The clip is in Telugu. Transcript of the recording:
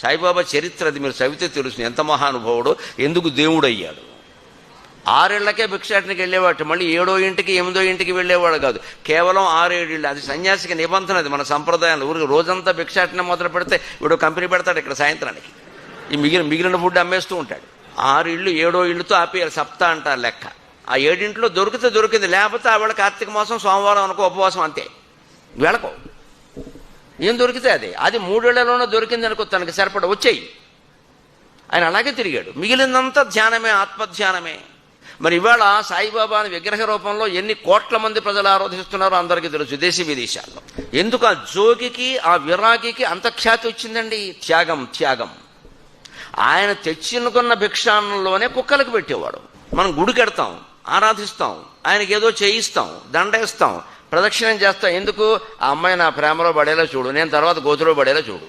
సాయిబాబా చరిత్ర అది మీరు చదివితే తెలుసు ఎంత మహానుభావుడో, ఎందుకు దేవుడు అయ్యాడు. 6 ఏళ్లకే భిక్షాటనకి వెళ్ళేవాడు, మళ్ళీ 7వ ఇంటికి 8వ ఇంటికి వెళ్ళేవాడు కాదు, కేవలం 6-7 ఏళ్ళు. అది సన్యాసికి నిబంధన, అది మన సంప్రదాయాలు. ఊరికి రోజంతా భిక్షాటన మొదలు పెడితే వీడు కంపెనీ పెడతాడు ఇక్కడ సాయంత్రానికి, ఈ మిగిలిన ఫుడ్ అమ్మేస్తూ ఉంటాడు. 6 ఇళ్ళు 7వ ఇళ్ళుతో ఆపేయాలి, సప్తా అంటారు లెక్క. ఆ 7 ఇంట్లో దొరికితే దొరికింది, లేకపోతే ఆవిడ కార్తీక మాసం సోమవారం అనుకో ఉపవాసం, అంతే. వెళ్ళకో, ఏం దొరికితే అది 3 ఏళ్లలోనే దొరికింది అనుకో, తనకి సరిపడ వచ్చేయి. ఆయన అలాగే తిరిగాడు. మిగిలినంతా ధ్యానమే, ఆత్మధ్యానమే. మరి ఇవాళ సాయిబాబాని విగ్రహ రూపంలో ఎన్ని కోట్ల మంది ప్రజలు ఆరాధిస్తున్నారో అందరికీ తెలుసు, దేశీ విదేశాల్లో. ఎందుకు ఆ జోగికి, ఆ విరాగికి అంత ఖ్యాతి వచ్చిందండి? త్యాగం. ఆయన తెచ్చినుకున్న భిక్షాన్నంలోనే కుక్కలకు పెట్టేవాడు. మనం గుడికెడతాం, ఆరాధిస్తాం, ఆయనకి ఏదో చేయిస్తాం, దండేస్తాం, ప్రదక్షిణం చేస్తాం. ఎందుకు? ఆ అమ్మాయి నా ప్రేమలో పడేలా చూడు, నేను తర్వాత గోతులో పడేలా చూడు.